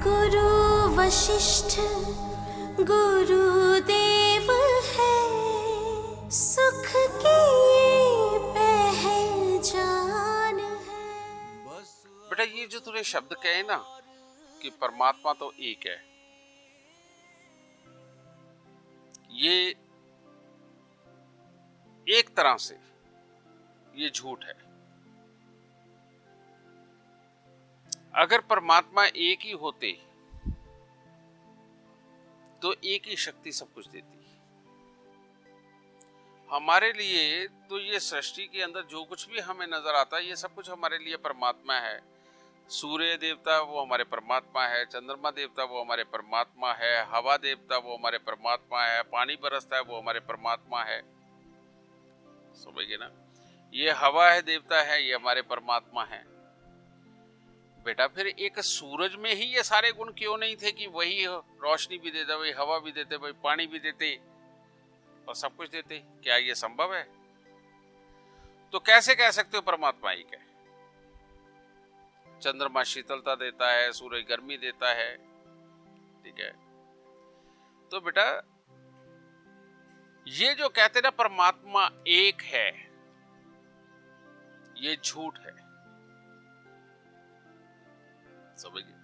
गुरु वशिष्ठ गुरुदेव है, सुख की पहचान है। बेटा ये जो तूने शब्द कहे ना कि परमात्मा तो एक है, ये एक तरह से ये झूठ है। अगर परमात्मा एक ही होते तो एक ही शक्ति सब कुछ देती। हमारे लिए तो ये सृष्टि के अंदर जो कुछ भी हमें नजर आता है ये सब कुछ हमारे लिए परमात्मा है। सूर्य देवता वो हमारे परमात्मा है, चंद्रमा देवता वो हमारे परमात्मा है, हवा देवता वो हमारे परमात्मा है, पानी बरसता है वो हमारे परमात्मा है। समझिए ना, ये हवा है देवता है, ये हमारे परमात्मा है। बेटा फिर एक सूरज में ही ये सारे गुण क्यों नहीं थे कि वही रोशनी भी देते, वही हवा भी देते, वही पानी भी देते और सब कुछ देते? क्या ये संभव है? तो कैसे कह सकते हो परमात्मा एक है? चंद्रमा शीतलता देता है, सूरज गर्मी देता है, ठीक है। तो बेटा ये जो कहते ना परमात्मा एक है, ये झूठ है। समझिए,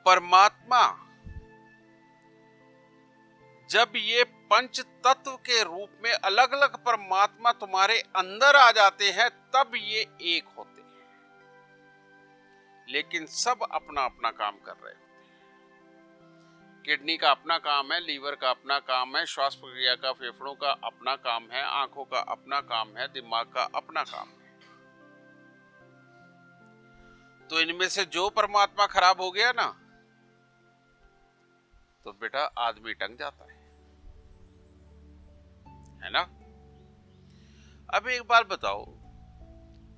परमात्मा जब ये पंच तत्व के रूप में अलग अलग परमात्मा तुम्हारे अंदर आ जाते हैं तब ये एक होते हैं, लेकिन सब अपना अपना काम कर रहे होते हैं। किडनी का अपना काम है, लीवर का अपना काम है, श्वास प्रक्रिया का, फेफड़ों का अपना काम है, आंखों का अपना काम है, दिमाग का अपना काम है। तो इनमें से जो परमात्मा खराब हो गया ना तो बेटा आदमी टंग जाता है ना। अब एक बात बताओ,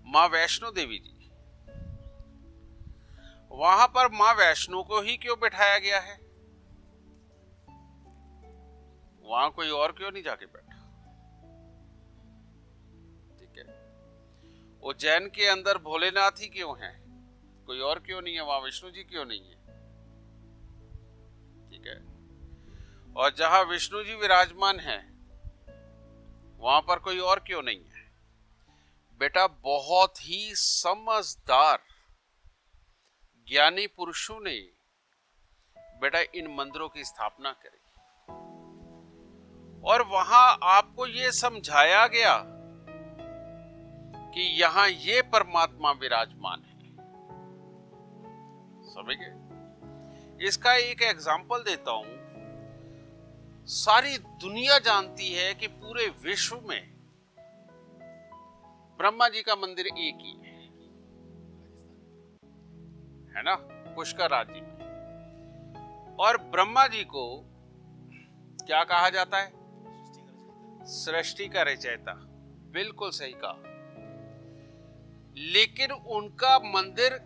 मां वैष्णो देवी जी, वहां पर मां वैष्णो को ही क्यों बैठाया गया है? वहां कोई और क्यों नहीं जाके बैठा? ठीक है, उज्जैन के अंदर भोलेनाथ ही क्यों है? कोई और क्यों नहीं है? वहां विष्णु जी क्यों नहीं है? ठीक है, और जहां विष्णु जी विराजमान है वहां पर कोई और क्यों नहीं है? बेटा बहुत ही समझदार ज्ञानी पुरुषों ने बेटा इन मंदिरों की स्थापना करी और वहां आपको यह समझाया गया कि यहां ये परमात्मा विराजमान है। समझ गए? इसका एक एग्जांपल देता हूं। सारी दुनिया जानती है कि पूरे विश्व में ब्रह्मा जी का मंदिर एक ही है ना, पुष्कर राज्य में। और ब्रह्मा जी को क्या कहा जाता है? सृष्टि का रचयिता। बिल्कुल सही कहा। लेकिन उनका मंदिर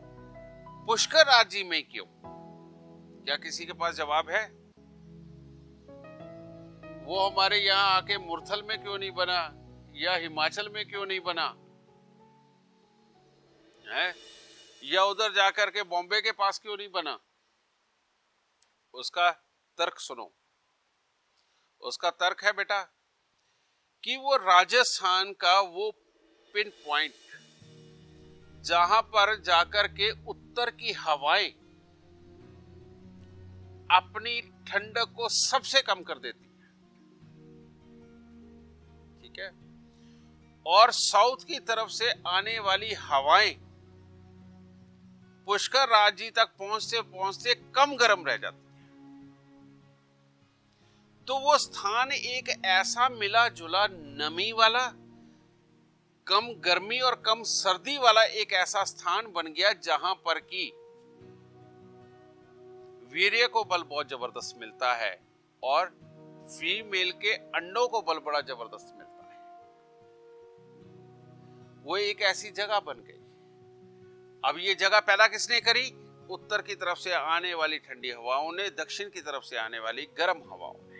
पुष्कर राज्य में क्यों? क्या किसी के पास जवाब है? वो हमारे यहां आके मुरथल में क्यों नहीं बना या हिमाचल में क्यों नहीं बना है, या उधर जाकर के बॉम्बे के पास क्यों नहीं बना? उसका तर्क सुनो। उसका तर्क है बेटा कि वो राजस्थान का वो पिन पॉइंट जहां पर जाकर के उत्तर की हवाएं अपनी ठंडक को सबसे कम कर देती है, ठीक है, और साउथ की तरफ से आने वाली हवाएं पुष्कर राज्य तक पहुंचते पहुंचते कम गर्म रह जाती है। तो वो स्थान एक ऐसा मिला जुला नमी वाला, कम गर्मी और कम सर्दी वाला एक ऐसा स्थान बन गया जहां पर की वीर्य को बल बहुत जबरदस्त मिलता है और फीमेल के अंडों को बल बड़ा जबरदस्त मिलता है। वो एक ऐसी जगह बन गई। अब ये जगह पैदा किसने करी? उत्तर की तरफ से आने वाली ठंडी हवाओं ने, दक्षिण की तरफ से आने वाली गर्म हवाओं ने।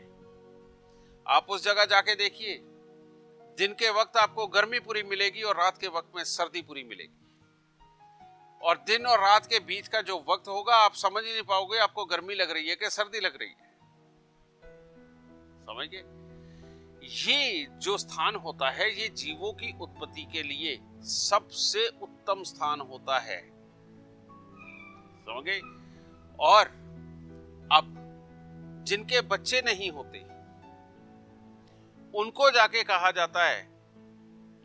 आप उस जगह जाके देखिए, दिन के वक्त आपको गर्मी पूरी मिलेगी और रात के वक्त में सर्दी पूरी मिलेगी। और दिन और रात के बीच का जो वक्त होगा आप समझ ही नहीं पाओगे आपको गर्मी लग रही है कि सर्दी लग रही है। समझ गए? ये जो स्थान होता है ये जीवों की उत्पत्ति के लिए सबसे उत्तम स्थान होता है। समझ गए? और अब जिनके बच्चे नहीं होते उनको जाके कहा जाता है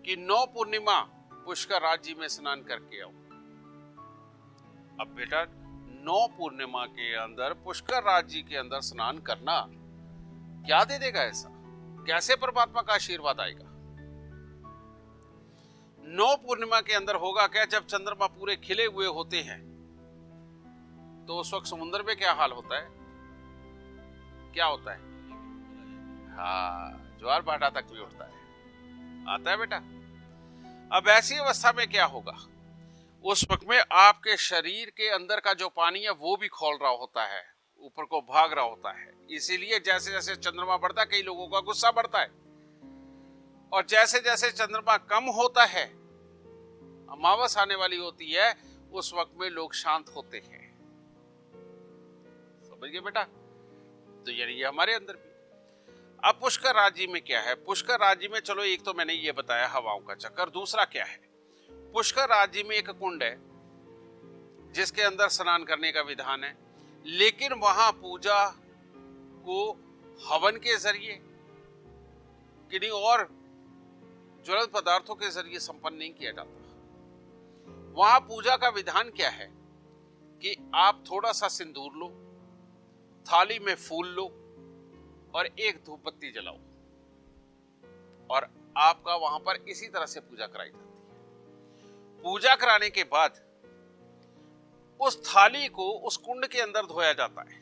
कि 9 पूर्णिमा पुष्कर राज जी में स्नान करके आओ। अब बेटा 9 पूर्णिमा के अंदर पुष्कर राज जी के अंदर स्नान करना क्या दे देगा? ऐसा कैसे परमात्मा का आशीर्वाद आएगा? 9 पूर्णिमा के अंदर होगा क्या? जब चंद्रमा पूरे खिले हुए होते हैं तो उस वक्त समुद्र में क्या हाल होता है? क्या होता है? हाँ, ज्वार भाटा तक भी उठता है। आता है बेटा? अब ऐसी अवस्था में क्या होगा? उस वक्त में आपके शरीर के अंदर का जो पानी है वो भी खोल रहा होता है, ऊपर को भाग रहा होता है। इसीलिए जैसे जैसे चंद्रमा बढ़ता है कई लोगों का गुस्सा बढ़ता है, और जैसे जैसे चंद्रमा कम होता है, अमावस आने वाली होती है, उस वक्त में लोग शांत होते हैं। समझ गए बेटा? तो यानी ये हमारे अंदर भी। अब पुष्कर राज जी में क्या है? पुष्कर राज जी में चलो एक तो मैंने ये बताया हवाओं का चक्कर, दूसरा क्या है? पुष्कर राज जी में एक कुंड है जिसके अंदर स्नान करने का विधान है, लेकिन वहां पूजा को हवन के जरिए किन्हीं और ज्वलंत पदार्थों के जरिए संपन्न नहीं किया जाता। वहां पूजा का विधान क्या है कि आप थोड़ा सा सिंदूर लो, थाली में फूल लो और एक धूप बत्ती जलाओ, और आपका वहां पर इसी तरह से पूजा कराई जाती है। पूजा कराने के बाद उस थाली को उस कुंड के अंदर धोया जाता है,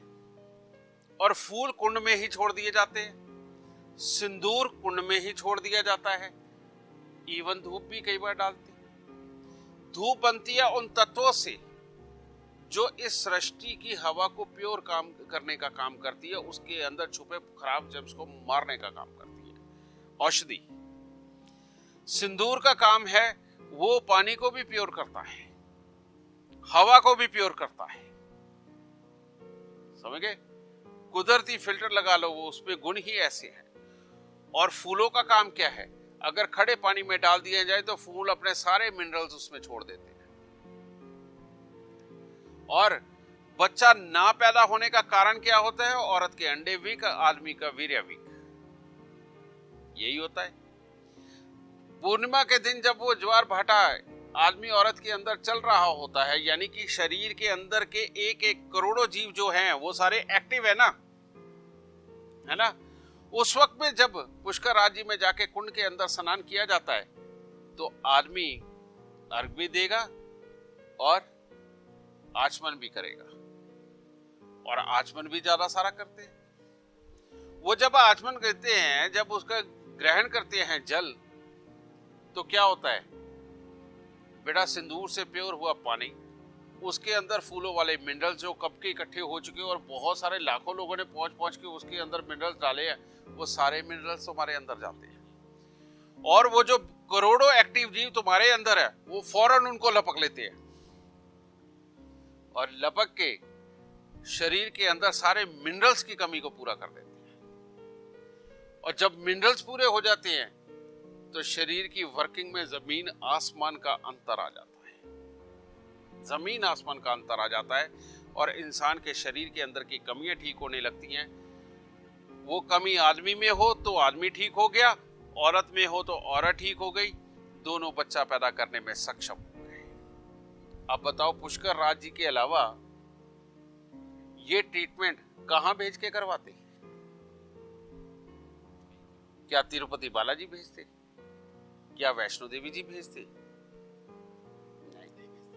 और फूल कुंड में ही छोड़ दिए जाते हैं, सिंदूर कुंड में ही छोड़ दिया जाता है, इवन धूप भी कई बार डालते हैं। धूप बनती है उन तत्वों से जो इस सृष्टि की हवा को प्योर काम करने का काम करती है, उसके अंदर छुपे खराब जर्म्स को मारने का काम करती है, औषधि। सिंदूर का काम है वो पानी को भी प्योर करता है, हवा को भी प्योर करता है। समझ गए? कुदरती फिल्टर लगा लो, वो उसपे गुण ही ऐसे हैं। और फूलों का काम क्या है? अगर खड़े पानी में डाल दिया जाए तो फूल अपने सारे मिनरल्स उसमें छोड़ देते हैं। और बच्चा ना पैदा होने का कारण क्या होता है? औरत के अंडे वीक, आदमी का वीर्य वीक। यही होता है। पूर्णिमा के दिन जब वो ज्वार भाटा आदमी औरत के अंदर चल रहा होता है, यानी कि शरीर के अंदर के 1-1 करोड़ों जीव जो हैं वो सारे एक्टिव है ना? उस वक्त में जब पुष्कर राज जी में जाके कुंड के अंदर स्नान किया जाता है तो आदमी अर्घ भी देगा और आचमन भी करेगा, और आचमन भी ज्यादा सारा करते हैं। वो जब आचमन करते हैं, जब उसका ग्रहण करते हैं जल, तो क्या होता है बेटा? सिंदूर से प्योर हुआ पानी, उसके अंदर फूलों वाले मिनरल जो कब के इकट्ठे हो चुके हैं, और बहुत सारे लाखों लोगों ने पहुंच के उसके अंदर मिनरल्स डाले हैं, वो सारे मिनरल्स तुम्हारे अंदर जाते हैं। और वो जो करोड़ों एक्टिव जीव तुम्हारे अंदर है वो फौरन उनको लपक लेते हैं, और लपक के शरीर के अंदर सारे मिनरल्स की कमी को पूरा कर देते हैं। और जब मिनरल्स पूरे हो जाते हैं तो शरीर की वर्किंग में जमीन आसमान का अंतर आ जाता है। जमीन आसमान का अंतर आ जाता है, और इंसान के शरीर के अंदर की कमियां ठीक होने लगती हैं। वो कमी आदमी में हो तो आदमी ठीक हो गया, औरत में हो तो औरत ठीक हो गई, दोनों बच्चा पैदा करने में सक्षम हो गए। अब बताओ, पुष्कर राज जी के अलावा ये ट्रीटमेंट कहां भेज के करवाते? क्या तिरुपति बालाजी भेजते? क्या वैष्णो देवी जी भेजते? नहीं भेजते।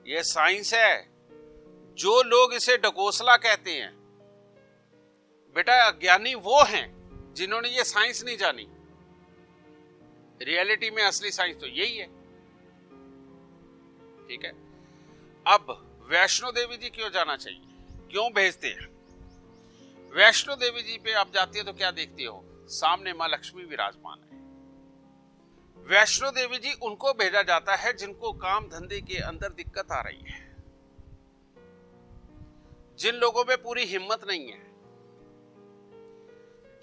ये साइंस है। जो लोग इसे डकोसला कहते हैं बेटा, अज्ञानी वो हैं जिन्होंने ये साइंस नहीं जानी। रियलिटी में असली साइंस तो यही है। ठीक है। अब वैष्णो देवी जी क्यों जाना चाहिए, क्यों भेजते हैं? वैष्णो देवी जी पे आप जाती है तो क्या देखती हो? सामने मां लक्ष्मी विराजमान है। वैष्णो देवी जी उनको भेजा जाता है जिनको काम धंधे के अंदर दिक्कत आ रही है, जिन लोगों में पूरी हिम्मत नहीं है,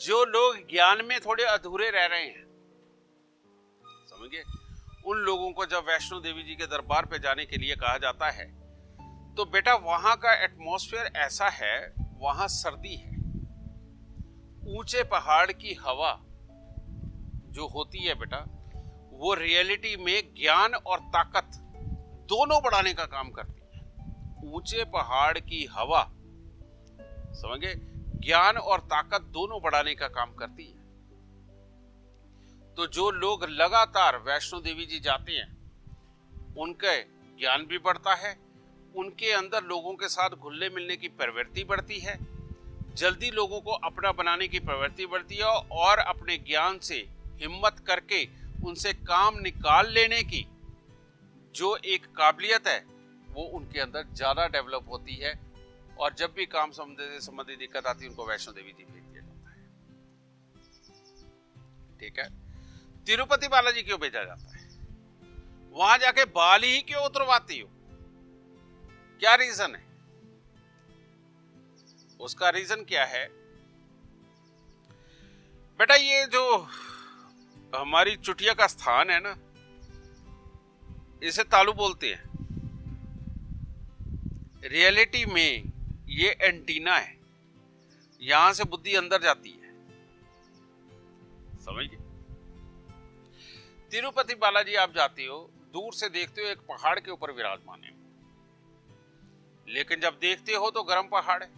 जो लोग ज्ञान में थोड़े अधूरे रह रहे हैं, समझिए, उन लोगों को जब वैष्णो देवी जी के दरबार पे जाने के लिए कहा जाता है तो बेटा वहां का एटमॉस्फेयर ऐसा है, वहां सर्दी है, ऊंचे पहाड़ की हवा जो होती है बेटा वो रियलिटी में ज्ञान और ताकत दोनों बढ़ाने का काम करती है। ऊंचे पहाड़ की हवा, समझे, ज्ञान और ताकत दोनों बढ़ाने का काम करती है। तो जो लोग लगातार वैष्णो देवी जी जाते हैं उनके ज्ञान भी बढ़ता है, उनके अंदर लोगों के साथ घुलने मिलने की प्रवृत्ति बढ़ती है, जल्दी लोगों को अपना बनाने की प्रवृत्ति बढ़ती है और अपने ज्ञान से हिम्मत करके उनसे काम निकाल लेने की जो एक काबिलियत है वो उनके अंदर ज्यादा डेवलप होती है। और जब भी काम संबंधी दिक्कत आती है उनको वैष्णो देवी जी भेज दिया जाता है। ठीक है, तिरुपति बालाजी क्यों भेजा जाता है? वहां जाके बाल ही क्यों उतरवाती हो? क्या रीजन है? उसका रीजन क्या है बेटा? ये जो हमारी चुटिया का स्थान है ना, इसे तालू बोलते हैं। रियलिटी में ये एंटीना है, यहां से बुद्धि अंदर जाती है, समझिए। तिरुपति बालाजी आप जाते हो, दूर से देखते हो एक पहाड़ के ऊपर विराजमान है, लेकिन जब देखते हो तो गर्म पहाड़ है,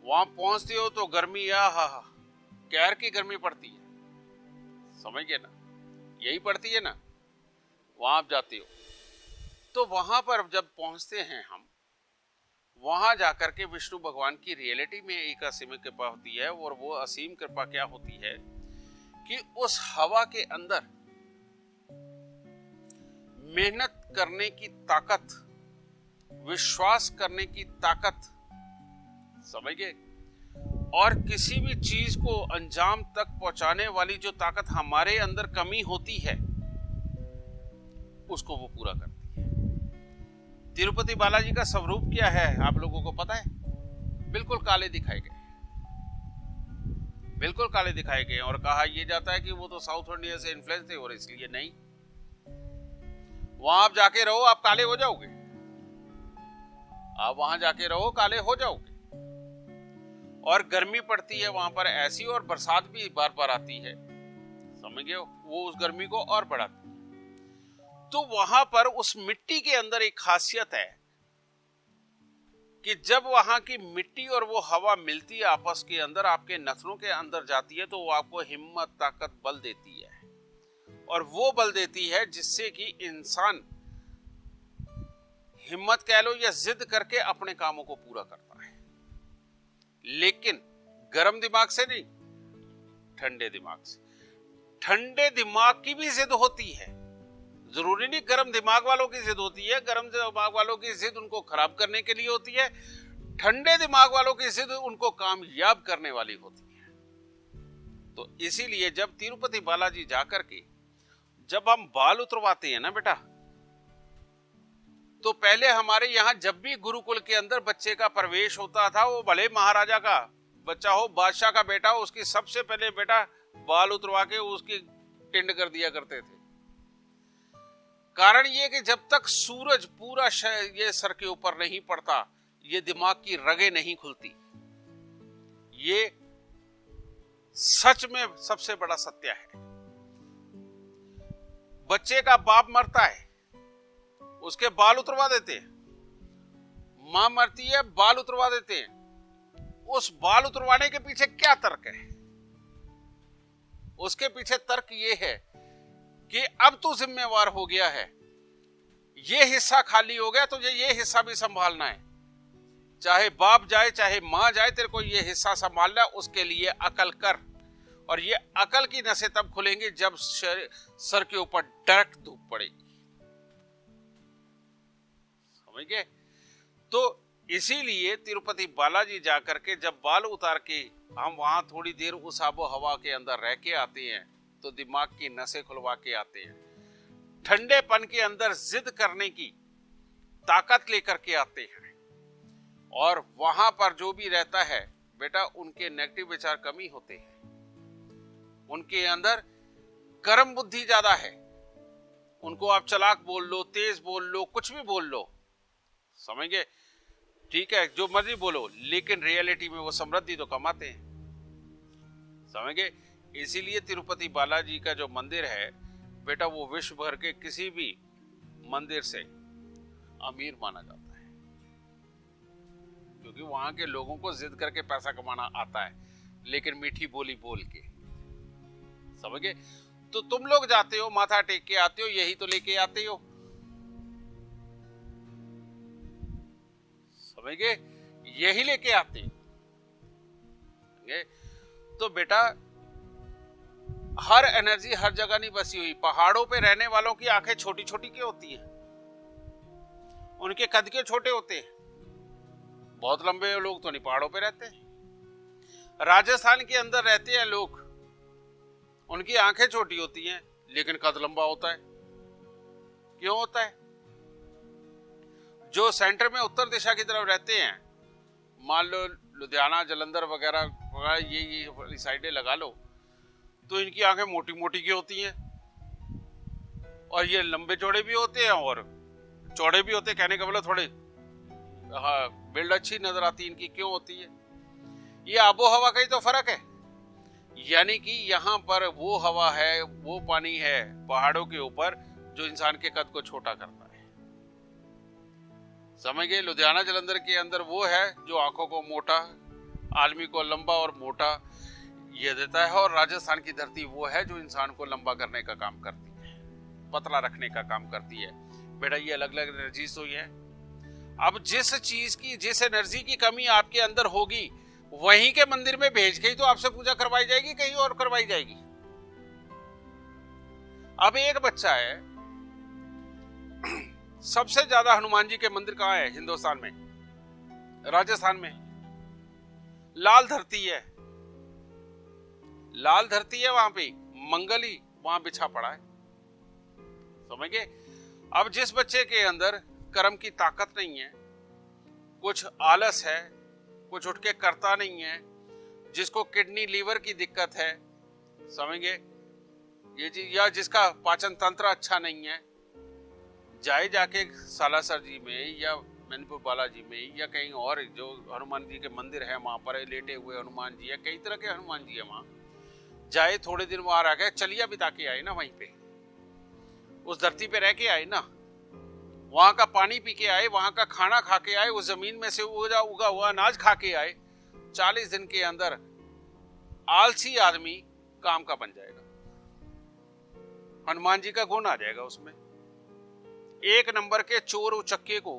वहां पहुंचते हो तो गर्मी कहर की गर्मी पड़ती है, समझ गए ना, यही पड़ती है ना। वहां आप जाते हो तो वहां पर जब पहुंचते हैं हम, वहां जाकर के विष्णु भगवान की रियलिटी में एक असीम कृपा होती है। और वो असीम कृपा क्या होती है कि उस हवा के अंदर मेहनत करने की ताकत, विश्वास करने की ताकत, समझ गए, और किसी भी चीज को अंजाम तक पहुंचाने वाली जो ताकत हमारे अंदर कमी होती है उसको वो पूरा करती है। तिरुपति बालाजी का स्वरूप क्या है आप लोगों को पता है? बिल्कुल काले दिखाए गए, बिल्कुल काले दिखाए गए। और कहा यह जाता है कि वो तो साउथ इंडिया से इन्फ्लुएंस थे और इसलिए नहीं। वहां आप जाके रहो, आप काले हो जाओगे, आप वहां जाके रहो, काले हो जाओगे। और गर्मी पड़ती है वहां पर ऐसी, और बरसात भी बार बार आती है, समझ गए, वो उस गर्मी को और बढ़ाती है। तो वहां पर उस मिट्टी के अंदर एक खासियत है कि जब वहां की मिट्टी और वो हवा मिलती है आपस के अंदर, आपके नथनों के अंदर जाती है, तो वो आपको हिम्मत, ताकत, बल देती है। और वो बल देती है जिससे कि इंसान हिम्मत कह लो या जिद करके अपने कामों को पूरा करता है, लेकिन गर्म दिमाग से नहीं, ठंडे दिमाग से। ठंडे दिमाग की भी जिद होती है, जरूरी नहीं गर्म दिमाग वालों की जिद होती है। गर्म दिमाग वालों की जिद उनको खराब करने के लिए होती है, ठंडे दिमाग वालों की जिद उनको कामयाब करने वाली होती है। तो इसीलिए जब तिरुपति बालाजी जाकर के जब हम बाल उतरवाते हैं ना बेटा, तो पहले हमारे यहाँ जब भी गुरुकुल के अंदर बच्चे का प्रवेश होता था, वो भले महाराजा का बच्चा हो, बादशाह का बेटा हो, उसकी सबसे पहले बेटा बाल उतरवा के उसकी टिंड कर दिया करते थे। कारण ये कि जब तक सूरज पूरा ये सर के ऊपर नहीं पड़ता, ये दिमाग की रगें नहीं खुलती। ये सच में सबसे बड़ा सत्य है। बच्चे का बाप मरता है, उसके बाल उतरवा देते हैं, मां मरती है, बाल उतरवा देते हैं। उस बाल उतरवाने के पीछे क्या तर्क है? उसके पीछे तर्क ये है कि अब तू जिम्मेवार हो गया है, ये हिस्सा खाली हो गया, तुझे ये हिस्सा भी संभालना है। चाहे बाप जाए चाहे मां जाए, तेरे को ये हिस्सा संभालना है। उसके लिए अकल कर। और ये अकल की नसें तब खुलेंगी जब सर के ऊपर डायरेक्ट धूप पड़ेगी, समझ गए? तो इसीलिए तिरुपति बालाजी जाकर के जब बाल उतार के हम वहां थोड़ी देर उस आबो हवा के अंदर रह के आते हैं, तो दिमाग की नसें खुलवा के आते हैं, ठंडेपन के अंदर जिद करने की ताकत लेकर के आते हैं, और वहां पर जो भी रहता है बेटा उनके नेगेटिव विचार कम ही होते हैं, उनके अंदर कर्म बुद्धि ज्यादा है, उनको आप चालाक बोल लो, तेज बोल लो, कुछ भी बोल लो, समझ गए, ठीक है, जो मर्जी बोलो, लेकिन रियलिटी में वो समृद्धि तो कमाते हैं, समझ गए। इसीलिए तिरुपति बालाजी का जो मंदिर है बेटा वो विश्व भर के किसी भी मंदिर से अमीर माना जाता है, क्योंकि वहां के लोगों को जिद करके पैसा कमाना आता है, लेकिन मीठी बोली बोल के, समझ गए। तो तुम लोग जाते हो, माथा टेक के आते हो, यही तो लेके आते हो, समझ गए, यही लेके आते हो। तो बेटा हर एनर्जी हर जगह नहीं बसी हुई। पहाड़ों पे रहने वालों की आंखें छोटी छोटी क्यों होती हैं? उनके कद क्यों छोटे होते हैं? बहुत लंबे लोग तो नहीं पहाड़ों पे रहते हैं। राजस्थान के अंदर रहते हैं लोग, उनकी आंखें छोटी होती हैं लेकिन कद लंबा होता है। क्यों होता है? जो सेंटर में उत्तर दिशा की तरफ रहते हैं, मान लो लुधियाना, जलंधर वगैरह ये साइडें लगा लो, तो इनकी आंखें मोटी मोटी की होती हैं, और ये लंबे चौड़े भी होते हैं और चौड़े भी होते हैं। कहने का मतलब थोड़े बिल्ड अच्छी नजर आती है इनकी। क्यों होती है? ये आबो हवा का ही तो फर्क है। यानी कि यहाँ पर वो हवा है, वो पानी है पहाड़ों के ऊपर जो इंसान के कद को छोटा करता है, समझ गए। लुधियाना जलंधर के अंदर वो है जो आंखों को मोटा, आदमी को लंबा और मोटा ये देता है, और राजस्थान की धरती वो है जो इंसान को लंबा करने का काम करती है, पतला रखने का काम करती है। बेटा ये अलग अलग एनर्जी तो है। अब जिस चीज की, जिस एनर्जी की कमी आपके अंदर होगी, वहीं के मंदिर में भेज के ही तो आपसे पूजा करवाई जाएगी, कहीं और करवाई जाएगी। अब एक बच्चा है, सबसे ज्यादा हनुमान जी के मंदिर कहां है हिंदुस्तान में? राजस्थान में। लाल धरती है, लाल धरती है, वहां पे मंगल ही वहां बिछा पड़ा है, समझ गए। अब जिस बच्चे के अंदर कर्म की ताकत नहीं है, कुछ आलस है, कुछ उठ के करता नहीं है, जिसको किडनी लीवर की दिक्कत है, समझेंगे ये चीज, या जिसका पाचन तंत्र अच्छा नहीं है, जाके सालासर जी में या मैनपुर बालाजी में या कहीं और जो हनुमान जी के मंदिर है वहां पर लेटे हुए हनुमान जी है, कई तरह के हनुमान जी है, वहां जाए, थोड़े दिन वहां रह गए, चलिया बिता के आए ना, वहीं पे उस धरती पे रह के आए ना, वहां का पानी पी के आए, वहां का खाना खा के आए, उस जमीन में से उगा हुआ अनाज खा के आए। 40 दिन के अंदर आलसी आदमी काम का बन जाएगा, हनुमान जी का गुण आ जाएगा उसमें। एक नंबर के चोर उचक्के को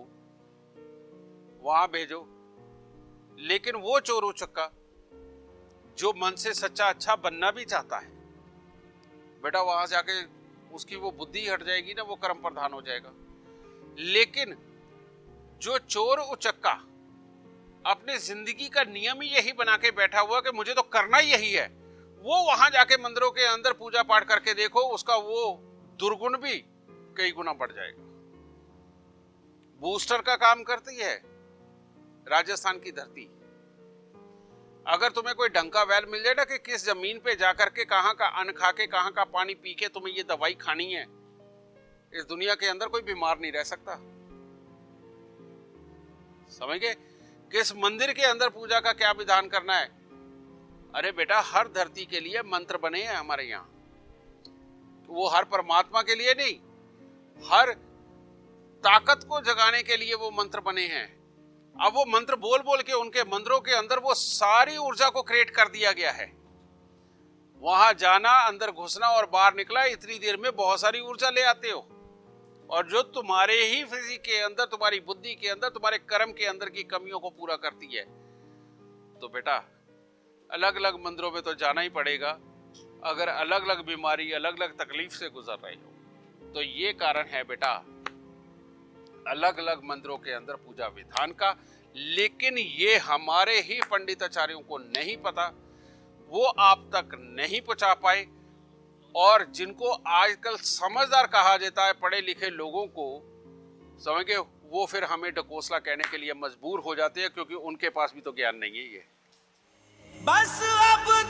वहां भेजो, लेकिन वो चोर उचक्का जो मन से सच्चा अच्छा बनना भी चाहता है, बेटा वहां जाके उसकी वो बुद्धि हट जाएगी ना, वो कर्म प्रधान हो जाएगा। लेकिन जो चोर उचक्का अपने जिंदगी का नियम ही यही बना के बैठा हुआ कि मुझे तो करना ही यही है, वो वहां जाके मंदिरों के अंदर पूजा पाठ करके देखो, उसका वो दुर्गुण भी कई गुना बढ़ जाएगा। बूस्टर का काम करती है राजस्थान की धरती। अगर तुम्हें कोई डंका वैल मिल जाए ना कि किस जमीन पे जाकर के कहां का अन्न खा के, कहां का पानी पी के तुम्हें ये दवाई खानी है, इस दुनिया के अंदर कोई बीमार नहीं रह सकता, समझ गए। किस मंदिर के अंदर पूजा का क्या विधान करना है? अरे बेटा हर धरती के लिए मंत्र बने हैं हमारे यहाँ, वो हर परमात्मा के लिए नहीं, हर ताकत को जगाने के लिए वो मंत्र बने हैं। अब वो मंत्र बोल बोल के उनके मंदिरों के अंदर वो सारी ऊर्जा को क्रिएट कर दिया गया है। वहां जाना, अंदर घुसना और बाहर निकला, इतनी देर में बहुत सारी ऊर्जा ले आते हो, और जो तुम्हारे ही फिजिक के अंदर, तुम्हारी बुद्धि के अंदर, तुम्हारे कर्म के अंदर की कमियों को पूरा करती है। तो बेटा अलग अलग मंदिरों में तो जाना ही पड़ेगा, अगर अलग अलग बीमारी, अलग अलग तकलीफ से गुजर रहे हो। तो ये कारण है बेटा अलग अलग मंदिरों के अंदर पूजा विधान का। लेकिन ये हमारे ही पंडिताचार्यों को नहीं पता, वो आप तक नहीं पहुंचा पाए, और जिनको आजकल समझदार कहा जाता है पढ़े लिखे लोगों को, समझ के वो फिर हमें ढकोसला कहने के लिए मजबूर हो जाते हैं, क्योंकि उनके पास भी तो ज्ञान नहीं है ये। बस अब